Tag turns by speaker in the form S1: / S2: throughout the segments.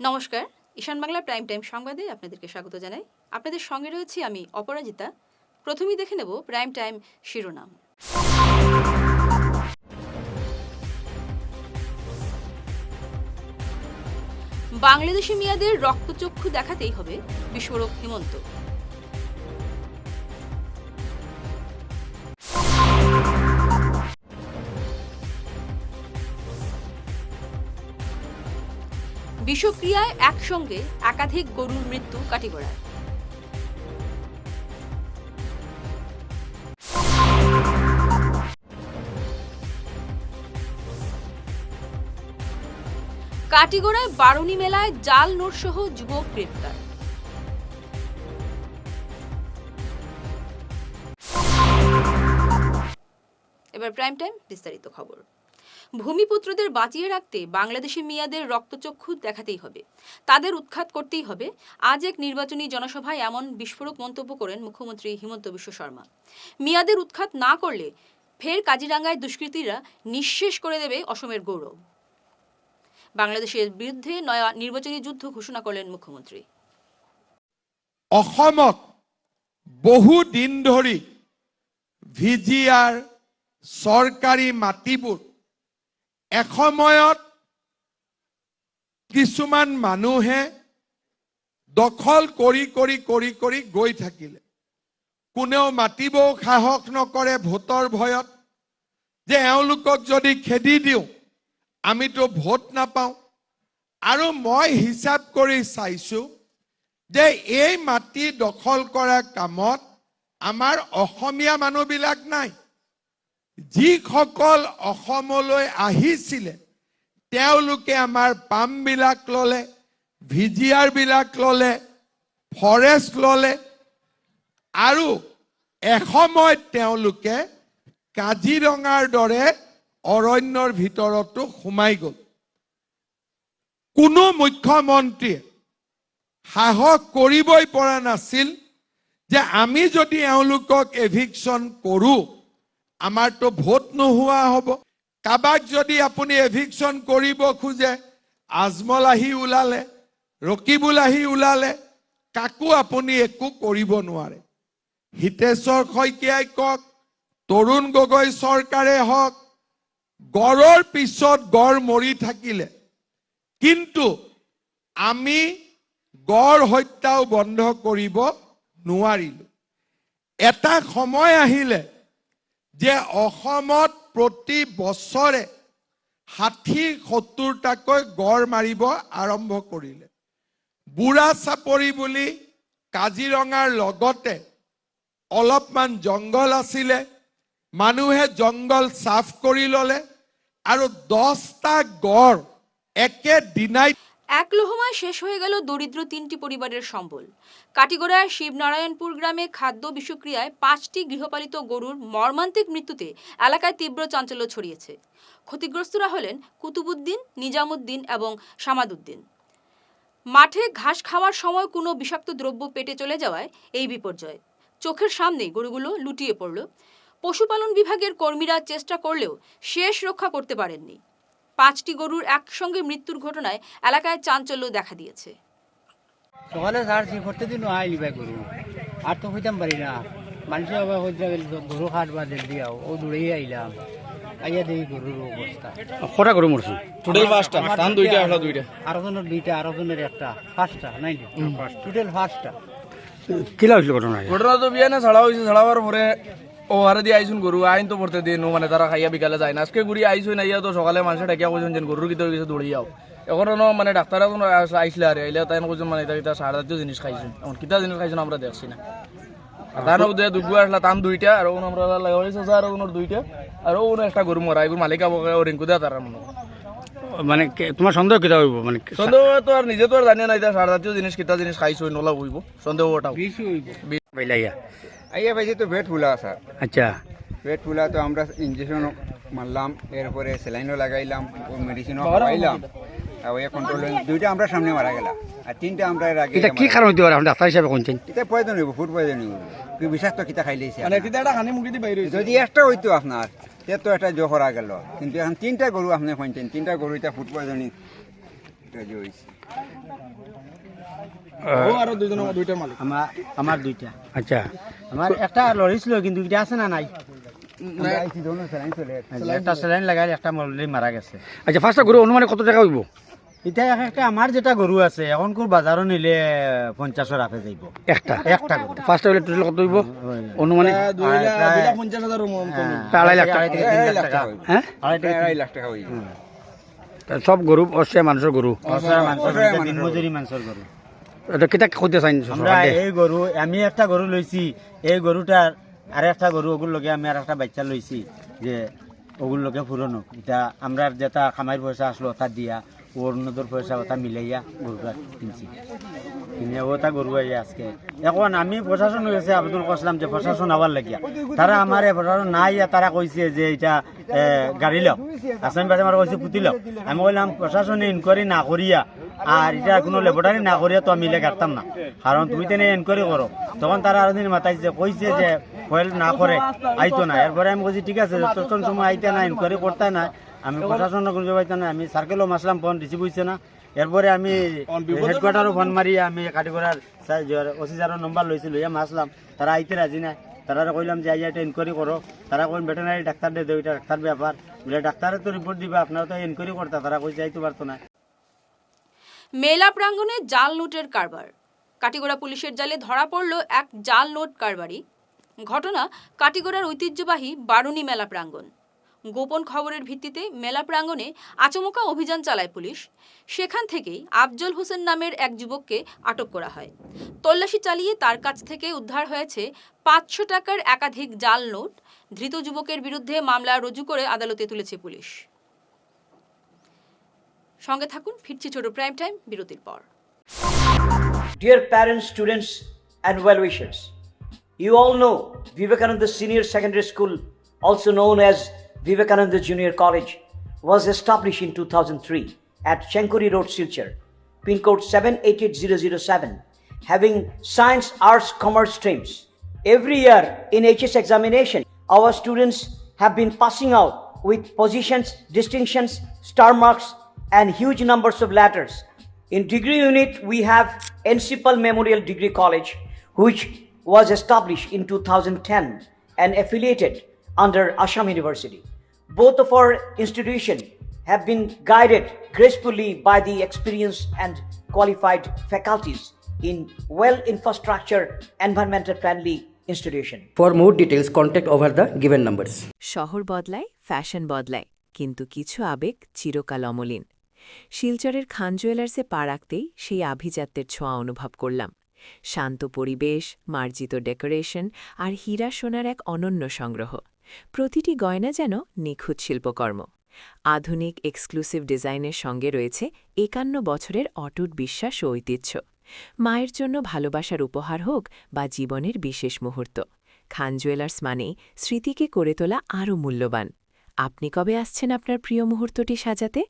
S1: নমস্কার, ঈশান Bangla prime time সংবাদে আপনাদেরকে স্বাগত জানাই। আপনাদের সঙ্গে রয়েছি আমি অপরাজিতা। প্রথমেই দেখে নেব প্রাইম টাইম শিরোনাম। বাংলাদেশি মিয়াদের রক্তচক্ষু দেখাতেই হবে, বিস্ফোরক হিমন্ত। বিষক্রিয়ায় একসঙ্গে একাধিক গরুর মৃত্যু কাটিগড়ায়। কাটিগড়ায় বারুণী মেলায় জাল নোটসহ যুবক গ্রেপ্তার। এবার প্রাইম টাইম বিস্তারিত খবর। ভূমিপুত্রদের বাঁচিয়ে রাখতে বাংলাদেশি মিয়াদের রক্তচক্ষু দেখাতেই হবে, তাদের উৎখাত করতেই হবে। আজ এক নির্বাচনী জনসভায় এমন বিস্ফোরক মন্তব্য করেন মুখ্যমন্ত্রী হিমন্ত বিশ্ব শর্মা। মিয়াদের উৎখাত না করলে ফের কাজিরাঙ্গায় দুষ্কৃতীরা নিঃশেষ করে দেবে অসমের গৌরব। বাংলাদেশের বিরুদ্ধে নয়া নির্বাচনী যুদ্ধ ঘোষণা করলেন মুখ্যমন্ত্রী।
S2: অসমত বহু দিন ধৰি ভিজিআর সরকারি মাটিবোৰ এসময়ত কিছুমান মানুহে দখল কৰি কৰি কৰি কৰি গৈ থাকিলে। কোনেও মাতিবও সাহস নকৰে ভোটৰ ভয়ত, যে এওঁলোকক যদি খেদি দিওঁ আমিতো ভোট নাপাওঁ। আৰু মই হিচাপ কৰি চাইছোঁ যে এই মাটি দখল কৰা কামত আমাৰ অসমীয়া মানুহবিলাক নাই। যিসকল অসমলৈ আহিছিলে তেওঁলোকে আমাৰ পামবিলাক ল'লে, ভিজিআৰ বিলাক ল'লে, ফৰেষ্ট ল'লে, আৰু এসময়ত তেওঁলোকে কাজিৰঙাৰ দৰে অৰণ্যৰ ভিতৰতো সোমাই গ'ল। কোনো মুখ্যমন্ত্ৰীয়ে সাহস কৰিবই পৰা নাছিল যে আমি যদি এওঁলোকক এভিকশ্যন কৰোঁ আমাৰতো ভোট নোহোৱা হ'ব। কাবাক যদি আপুনি এভিকশ্যন কৰিব খোজে, আজমল আহি ওলালে, ৰকিবুল আহি ওলালে, কাকো আপুনি একো কৰিব নোৱাৰে। হিতেশ্বৰ শইকীয়াই কওক, তৰুণ গগৈ চৰকাৰে হওক, গড়ৰ পিছত গড় মৰি থাকিলে, কিন্তু আমি গড় হত্যাও বন্ধ কৰিব নোৱাৰিলো। এটা সময় আহিলে যে অসমত প্ৰতি বছৰে 60-70টাকৈ গড় মাৰিব আৰম্ভ কৰিলে। বুঢ়া চাপৰি বুলি কাজিৰঙাৰ লগতে অলপমান জংঘল আছিলে, মানুহে জংঘল চাফ কৰি ল'লে আৰু 10টা গড় একেদিনাই।
S1: এক লোহমায় শেষ হয়ে গেল দরিদ্র 3টি পরিবারের সম্বল। কাটিগড়ার শিবনারায়ণপুর গ্রামে খাদ্য বিষক্রিয়ায় 5টি গৃহপালিত গরুর মর্মান্তিক মৃত্যুতে এলাকায় তীব্র চাঞ্চল্য ছড়িয়েছে। ক্ষতিগ্রস্তরা হলেন কুতুবুদ্দিন, নিজামুদ্দিন এবং সামাদুদ্দিন। মাঠে ঘাস খাওয়ার সময় কোনো বিষাক্ত দ্রব্য পেটে চলে যাওয়ায় এই বিপর্যয়। চোখের সামনেই গরুগুলো লুটিয়ে পড়ল। পশুপালন বিভাগের কর্মীরা চেষ্টা করলেও শেষ রক্ষা করতে পারেননি। 5টি গরুর একসঙ্গে মৃত্যুর ঘটনায় এলাকায় চাঞ্চল্য দেখা দিয়েছে।
S3: সকালে ছাড়ছি প্রত্যেকদিন আইলি ভাই গরু, আর তো হইতাম পারি না। মানুষের আবার হইতে গরু হাট বা দেড় দিয়াও ও দূরেই আইলাম, আইয়া দেখি গরুর অবস্থা।
S4: কটা গরু মরছে? টোটাল 5টা, টান 2টা, আসলা 2টা,
S3: আরো জনের 2টা, আরো জনের 1টা, 5টা, 9টা, টোটাল 5টা।
S4: কি লাগছিল ঘটনা?
S5: ঘটনা তো বিয়া না ছাড়া হয়েছে, ছাড়াবার পরে ও হারে দিয়ে আইসুন গরু আইন তো পড়তে দিন, মানে তারা খাইয়া বিকালে যায় না। আজকে ঘুরি আইসুন, আইয়া তো সকালে মানুষের ডাকিয়া কইছেন যে গরুর কিতে গেছে দৌড়িয়াও। এখন মানে ডাক্তার আইসলে আরে আইলে তাই কইছেন মানে এটা সার জাতীয় জিনিস খাইছেন। এখন কিতা জিনিস খাইছেন আমরা দেখছি না। তার মধ্যে দুগু আসলা টান 2টা, আর ওন আমরা লাগাইছে স্যার ওনের 2টা, আর ওন একটা গরু মরা। এগুলো মালিক ও রিঙ্কু দেয়া তার মনে
S4: মানে তোমার সন্দেহ কিতা হইব? মানে
S5: সন্দেহ তো আর নিজে তো আর জানি না এটা সার জাতীয় জিনিস কিতা জিনিস খাইছো নলা হইব, সন্দেহ ওটাও
S3: বেশি হইব।
S4: বাইলাইয়া
S6: আইয়া ভাই তো পেট ফুলা স্যার,
S4: আচ্ছা
S6: পেট ফুলা তো আমরা ইঞ্জেকশন মারলাম, এরপরে স্যালাইনও লাগাইলাম, মেডিসিনও খাওয়াইলাম, আর ওই কন্ট্রোল 2টা আমরা সামনে মারা গেলাম, আর 3টা আমরা এর আগে।
S4: এটা কি কারণ হইতে পারে? আপনি ডাক্তার হিসাবে কোনছেন
S6: এটা পয়জন হইব, ফুড পয়জন হইব, কি বিষাক্ত কিতা খাইলেছে।
S5: মানে কিতা একটা হানি মুখি দি বাইরে হইছে।
S6: যদি একটা হইতো আপনার তে তো একটা জোহরা গেল, কিন্তু এখন 3টা গরু আপনি কইছেন, 3টা গরু এটা ফুড পয়জনিং দুইটা যে হয়েছে
S5: ও আরো দুইটার মালিক।
S3: আমার দুইটা,
S4: আচ্ছা
S3: আমার একটা লরি ছিল কিন্তু এটা আছে না নাই,
S6: আমরা আইছি যখন স্যালাইন চলে আসছে।
S3: একটা স্যালাইন লাগাই একটা মরলি মারা গেছে।
S4: আচ্ছা ফার্স্টটা গরু অনুমানে কত টাকা হইব?
S3: এটা একটা আমার যেটা গরু আছে এখন কোন বাজারও নিলে 50-এর আপে যাইব
S4: একটা
S3: একটা গরু।
S4: ফার্স্টটা হইলে টোটাল কত হইব অনুমানে?
S5: দুইটা 50,000 মতো।
S4: প্রায় 2.5 লাখ টাকা।
S3: 2.5 লাখ টাকা
S6: হইবে।
S4: হ্যাঁ
S6: 2.5 লাখ টাকা হইবে।
S4: তা সব গরু অবশ্যই মানুষের গরু।
S3: অসহায় মানুষের
S6: অসহায়
S3: গরু,
S6: মানুষের
S3: দিনমজুরি মানুষের গরু।
S4: এটা কিতা কইতে চাইন
S3: আমরা এই গরু, আমি একটা গরু লইছি, এই গরুটার আর একটা গরু ওগুলো লগে আমি আর একটা বাচ্চা লইছি যে ওগুলো লগে পুরনো। এটা আমরা যেটা খামাইর পয়সা আসলো তার দিয়া ওর নদর পয়সা ওটা মিলাইয়া গরুটা কিনছি, কিনে ওটা গরু আই আজকে। এখন আমি প্রশাসন হয়েছে আবেদন করছিলাম যে প্রশাসন আবার লাগিয়া, তারা আমার প্রশাসন নাই, তারা কইছে যে এটা গাড়ি লাও, আসামি বাজে আমার কইছে পুতি লাও। আমি বললাম প্রশাসনে ইনকোয়ারি না করিয়া আর এটা কোনো ল্যাবরেটরি না করিয়া তো আমি এলে কাটতাম না, কারণ তুমি তেনে ইনকোয়ারি করো। তখন তারা আরো দিন মাতাইছে, কইছে যে ফয়েল না করে আইতো না। এরপরে আমি বলছি ঠিক আছে, যতক্ষণ সময় আইতে না ইনকোয়ারি করতে না আমি প্রশাসন করতে পাইতে না। আমি সার্কেলও মাসলাম, ফোন রিসিভ হয়েছে না। এরপরে আমি হেডকোয়ার্টারও ফোন মারি আমি কাটিগড়ার অফিসারের নম্বর লইছি, লইয়া মাসলাম। তারা আইতে রাজি নাই, তারা কইলাম যে আইয়া এটা ইনকোয়ারি করো। তারা কইন ভেটেনারি ডাক্তার দে দেও, এটা ডাক্তার ব্যাপার বলে ডাক্তারে তো রিপোর্ট দিবে, আপনারা তো ইনকোয়ারি করতে। তারা কইছে আইতে পারতো না।
S1: মেলা প্রাঙ্গণে জাল নোটের কারবার। কাটিগড়া পুলিশের জালে ধরা পড়ল এক জাল নোট কারবারি। ঘটনা কাটিগড়ার ঐতিহ্যবাহী বারুণী মেলা প্রাঙ্গণ। গোপন খবরের ভিত্তিতে মেলা প্রাঙ্গণে আচমকা অভিযান চালায় পুলিশ। সেখান থেকেই আফজল হোসেন নামের এক যুবককে আটক করা হয়। তল্লাশি চালিয়ে তার কাছ থেকে উদ্ধার হয়েছে 500 টাকার একাধিক জাল নোট। ধৃত যুবকের বিরুদ্ধে মামলা রুজু করে আদালতে তুলেছে পুলিশ। সঙ্গে থাকুন, ফিরছি ছোট প্রাইম টাইম বিরতির পর।
S7: Dear parents, students, and well-wishers, you all know Vivekananda Senior Secondary School, also known as Vivekananda Junior College, was established in 2003 at Chenkuri Road, Silchar, pin code 788007, having science, arts, commerce streams. Every year in HS examination, our students have been passing out with positions, distinctions, star marks, and huge numbers of letters. In degree unit, we have Encipal Memorial Degree College, which was established in 2010 and affiliated under Assam University. Both of our institutions have been guided gracefully by the experienced and qualified faculties in well-infrastructure, environmental-friendly institution.
S8: For more details, contact over the given numbers.
S9: শহর বদলায়, fashion বদলায়, কিন্তু কিছু আবেগ চিরকাল অমলিন। শিলচরের খান জুয়েলার্সে পা রাখতেই সেই আভিজাত্যের ছোঁয়া অনুভব করলাম। শান্ত পরিবেশ, মার্জিত ডেকোরেশন আর হীরা সোনার এক অনন্য সংগ্রহ। প্রতিটি গয়না যেন নিখুঁত শিল্পকর্ম। আধুনিক এক্সক্লুসিভ ডিজাইনের সঙ্গে রয়েছে 51 বছরের অটুট বিশ্বাস ও ঐতিহ্য। মায়ের জন্য ভালোবাসার উপহার হোক বা জীবনের বিশেষ মুহূর্ত, খান জুয়েলার্স মানেই স্মৃতিকে করে তোলা আরও মূল্যবান। আপনি কবে আসছেন আপনার প্রিয় মুহূর্তটি সাজাতে?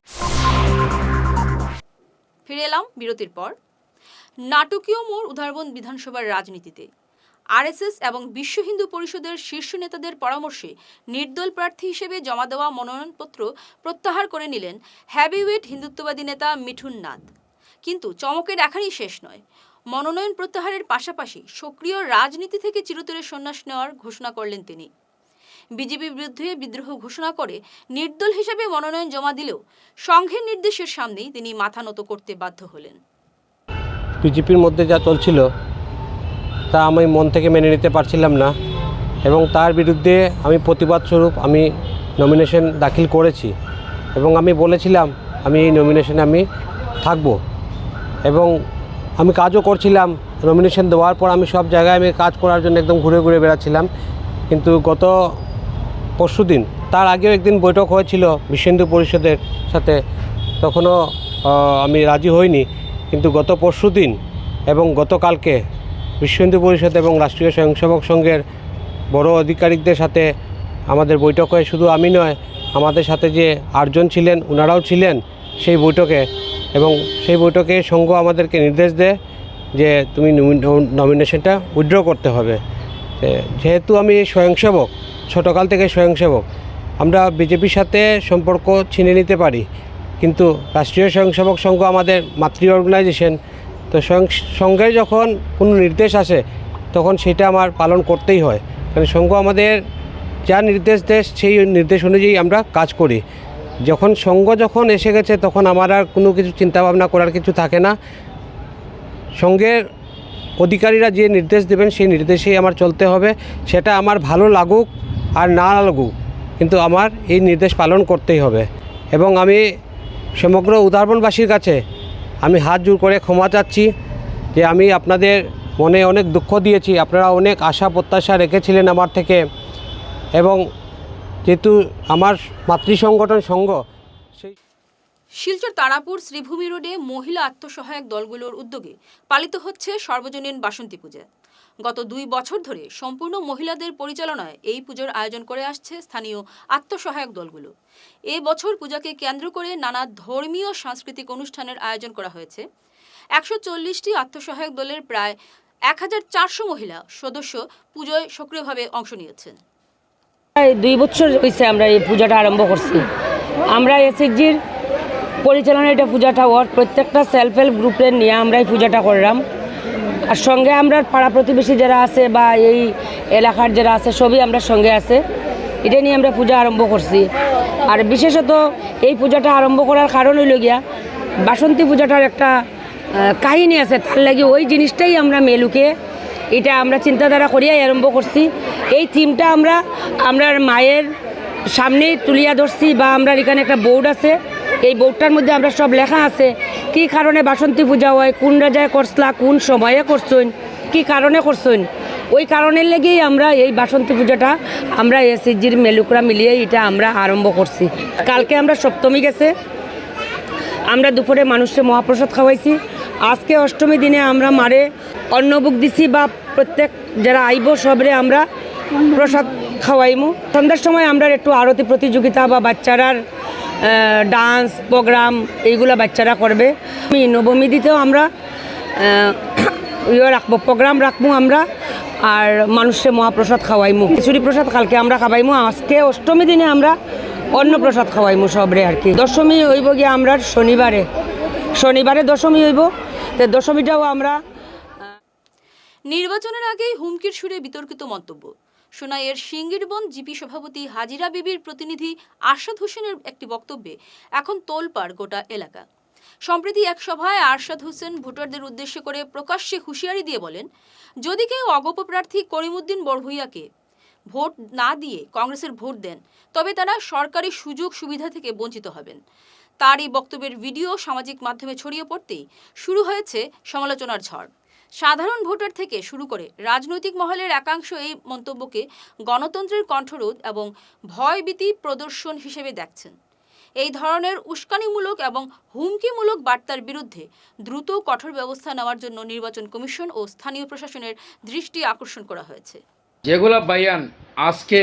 S1: ফিরে এলাম বিরতির পর। নাটকীয় মোড় উধারবন বিধানসভার রাজনীতিতে। আরএসএস এবং বিশ্ব হিন্দু পরিষদের শীর্ষ নেতাদের পরামর্শে নির্দল প্রার্থী হিসেবে জমা দেওয়া মনোনয়নপত্র প্রত্যাহার করে নিলেন হ্যাভিওয়েট হিন্দুত্ববাদী নেতা মিঠুন নাথ। কিন্তু চমকের এখানেই শেষ নয়। মনোনয়ন প্রত্যাহারের পাশাপাশি সক্রিয় রাজনীতি থেকে চিরতরে সন্ন্যাস নেওয়ার ঘোষণা করলেন তিনি। বিজেপির বিরুদ্ধে বিদ্রোহ ঘোষণা করে নির্দল হিসেবে মনোনয়ন জমা দিলেও সংঘের নির্দেশের সামনেই তিনি মাথা নত করতে বাধ্য হলেন।
S10: বিজেপির মধ্যে যা চলছিল তা আমি মন থেকে মেনে নিতে পারছিলাম না এবং তার বিরুদ্ধে আমি প্রতিবাদ স্বরূপ আমি নমিনেশন দাখিল করেছি এবং আমি বলেছিলাম আমি এই নমিনেশনে আমি থাকব এবং আমি কাজও করছিলাম। নমিনেশন দেওয়ার পর আমি সব জায়গায় আমি কাজ করার জন্য একদম ঘুরে ঘুরে বেড়াচ্ছিলাম। কিন্তু গত পরশুদিন, তার আগেও একদিন বৈঠক হয়েছিল বিশ্ব হিন্দু পরিষদের সাথে, তখনও আমি রাজি হইনি। কিন্তু গত পরশুদিন এবং গতকালকে বিশ্ব হিন্দু পরিষদ এবং রাষ্ট্রীয় স্বয়ংসেবক সংঘের বড় আধিকারিকদের সাথে আমাদের বৈঠক হয়ে, শুধু আমি নয় আমাদের সাথে যে 8 জন ছিলেন ওনারাও ছিলেন সেই বৈঠকে, এবং সেই বৈঠকে সংঘ আমাদেরকে নির্দেশ দেয় যে তুমি নমিনেশনটা উইথড্র করতে হবে। যেহেতু আমি স্বয়ংসেবক, ছোটোকাল থেকে স্বয়ংসেবক, আমরা বিজেপির সাথে সম্পর্ক ছিনে নিতে পারি কিন্তু রাষ্ট্রীয় স্বয়ংসেবক সংঘ আমাদের মাতৃ অর্গানাইজেশন, তো সংঘে যখন কোনো নির্দেশ আসে তখন সেটা আমার পালন করতেই হয়, কারণ সংঘ আমাদের যা নির্দেশ দেয় সেই নির্দেশ অনুযায়ী আমরা কাজ করি। যখন সংঘ যখন এসে গেছে তখন আমার আর কোনো কিছু চিন্তাভাবনা করার কিছু থাকে না। সংঘের অধিকারীরা যে নির্দেশ দেবেন সেই নির্দেশেই আমার চলতে হবে, সেটা আমার ভালো লাগুক আর না লাগুক, কিন্তু আমার এই নির্দেশ পালন করতেই হবে। এবং আমি সমগ্র উদাহরণবাসীর কাছে আমি হাত জোড় করে ক্ষমা চাচ্ছি যে আমি আপনাদের মনে অনেক দুঃখ দিয়েছি, আপনারা অনেক আশা প্রত্যাশা রেখেছিলেন আমার থেকে, এবং যেহেতু আমার মাতৃ সংগঠন সংঘ সেই
S1: শিলচর তারাপুর শ্রীভূমি রোডে মহিলা আত্মসহায়ক দলগুলোর উদ্যোগে পালিত হচ্ছে সর্বজনীন বাসন্তী পূজা। গত 2 বছর ধরে সম্পূর্ণ মহিলাদের পরিচালনায় এই পুজোর আয়োজন করে আসছে স্থানীয় আত্মসহায়ক দলগুলো। এই বছর পূজাকে কেন্দ্র করে নানা ধর্মীয় সাংস্কৃতিক অনুষ্ঠানের আয়োজন করা হয়েছে। 140টি আত্মসহায়ক দলের প্রায় 1400 মহিলা সদস্য পুজোয় সক্রিয়ভাবে অংশ নিয়েছেন।
S11: 2 বছর হয়েছে আমরা এই পূজাটা আরম্ভ করছি। আমরা এসএইচজির পরিচালনায় এটা পূজাটা ওর প্রত্যেকটা সেলফ হেল্প গ্রুপের নিয়ে আমরা এই পূজাটা করলাম। আর সঙ্গে আমরা পাড়া প্রতিবেশী যারা আছে বা এই এলাকার যারা আছে সবই আমরা সঙ্গে আছে, এটা নিয়ে আমরা পূজা আরম্ভ করছি। আর বিশেষত এই পূজাটা আরম্ভ করার কারণ হইল গিয়া বাসন্তী পূজাটার একটা কাহিনী আছে, তার লাগে ওই জিনিসটাই আমরা মেলুকে এটা আমরা চিন্তাধারা করিয়াই আরম্ভ করছি। এই থিমটা আমরা মায়ের সামনে তুলিয়া ধরছি, বা আমরা এখানে একটা বোর্ড আছে, এই বোর্ডটার মধ্যে আমরা সব লেখা আছে কি কারণে বাসন্তী পূজা হয়, কোন রাজায় করছলা, কোন সময়ে করছেন, কি কারণে করছেন। ওই কারণের লেগেই আমরা এই বাসন্তী পূজাটা আমরা এসএইচজির মেলুকরা মিলিয়ে এটা আমরা আরম্ভ করছি। কালকে আমরা সপ্তমী গেছে, আমরা দুপুরে মানুষকে মহাপ্রসাদ খাওয়াইছি। আজকে অষ্টমী দিনে আমরা মারে অন্নভোগ দিছি, বা প্রত্যেক যারা আইব সবরে আমরা প্রসাদ খাওয়াইমু। সন্ধ্যার সময় আমরা একটু আরতি প্রতিযোগিতা বা বাচ্চারার ডান্স প্রোগ্রাম এইগুলো বাচ্চারা করবে। নবমী দিতেও আমরা রাখবো, প্রোগ্রাম রাখবো আমরা, আর মানুষকে মহাপ্রসাদ খাওয়াইমু। খিচুড়ি প্রসাদ কালকে আমরা খাওয়াইমু। আজকে অষ্টমী দিনে আমরা অন্ন প্রসাদ খাওয়াইমু সবরে আর কি। দশমী হইব গিয়ে আমরা শনিবারে দশমী হইব, তো দশমীটাও আমরা।
S1: নির্বাচনের আগেই হুমকির সুরে বিতর্কিত মন্তব্য। সোনাইয়ের সিঙ্গিরবন জিপি সভাপতি হাজিরা বিবির প্রতিনিধি আরশাদ হোসেনের একটি বক্তব্যে এখন তোলপাড় গোটা এলাকা। সম্প্রতি এক সভায় আরশাদ হোসেন ভোটারদের উদ্দেশ্য করে প্রকাশ্যে হুঁশিয়ারি দিয়ে বলেন, যদি কেউ অগপ প্রার্থী করিমউদ্দিন বড়ভূইয়াকে ভোট না দিয়ে কংগ্রেসের ভোট দেন তবে তারা সরকারি সুযোগ সুবিধা থেকে বঞ্চিত হবেন। তার এই বক্তব্যের ভিডিও সামাজিক মাধ্যমে ছড়িয়ে পড়তেই শুরু হয়েছে সমালোচনার ঝড়। সাধারণ ভোটার থেকে শুরু করে রাজনৈতিক মহলের একাংশ এই মন্তব্যকে গণতন্ত্রের কণ্ঠরোধ এবং ভয়ভীতি প্রদর্শন হিসেবে দেখছেন। এই ধরনের উস্কানিমূলক এবং হুমকিমূলক বার্তার বিরুদ্ধে দ্রুত কঠোর ব্যবস্থা নেওয়ার জন্য নির্বাচন কমিশন ও স্থানীয় প্রশাসনের দৃষ্টি আকর্ষণ করা হয়েছে।
S12: যেগুলা বায়ান আজকে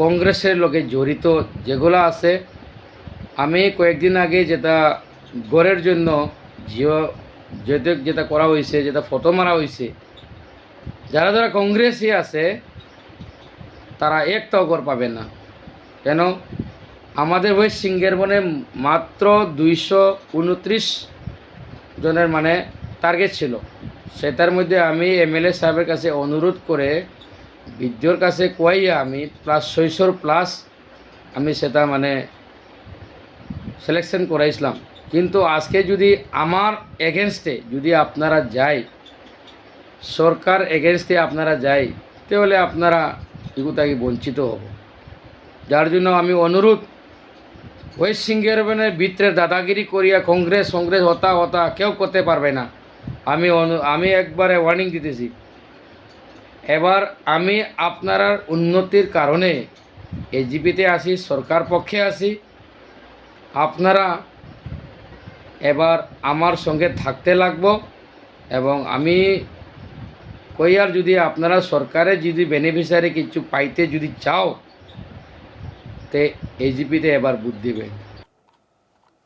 S12: কংগ্রেসের লোকে জড়িত যেগুলো আছে, আমি কয়েকদিন আগে যেটা গড়ের জন্য যেটা করা হয়েছে, যেটা ফটো মারা হয়েছে, যারা যারা কংগ্রেসই আছে তারা একটাও গড় পাবে না। কেন? আমাদের ওই সিঙ্গেরবনে মাত্র 229 জনের মানে টার্গেট ছিল। সেটার মধ্যে আমি এমএলএ সাহেবের কাছে অনুরোধ করে বিদ্যুর কাছে কইয়া আমি +600+ আমি সেটা মানে সিলেকশন করাইছিলাম। কিন্তু আজকে যদি আমার এগেনস্টে যদি আপনারা যাই, সরকার এগেনস্টে আপনারা যাই, তাহলে আপনারা এগুতাকে বঞ্চিত হব। যার জন্য আমি অনুরোধ, ওই সিঙ্গেরবনের ভিতরে দাদাগিরি করিয়া কংগ্রেস হতা কেউ করতে পারবে না। আমি একবারে ওয়ার্নিং দিতেছি। এবার আমি আপনার উন্নতির কারণে এজিপিতে আসি, সরকার পক্ষে আসি, আপনারা এবার আমার সঙ্গে থাকতে লাগবো। এবং আমি কইয়ার যদি আপনারা সরকারে যদি বেনিফিশিয়ারি কিছু পাইতে যদি চাও, তে এজিপিতে এবার বুদ্ধি দিবে।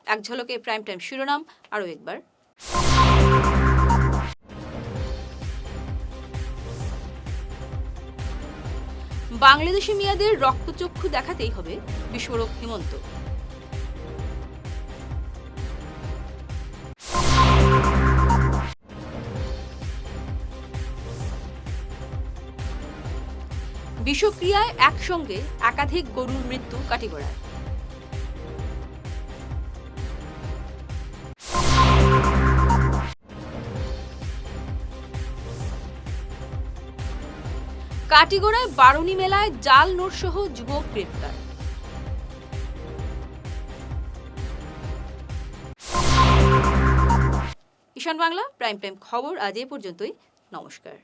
S1: এক ঝলকে প্রাইম টাইম শিরোনাম আরও একবার। বাংলাদেশি মেয়েদের রক্তচক্ষু দেখাতেই হবে বিস্ফোরক হেমন্ত। বিষক্রিয়ায় একসঙ্গে একাধিক গরুর মৃত্যু কাটিগড়ায়। কাটিগড়ায় বারুণী মেলায় জাল নোটসহ যুবক গ্রেপ্তার। ঈশান বাংলা প্রাইম টাইম খবর আজ এ পর্যন্তই। নমস্কার।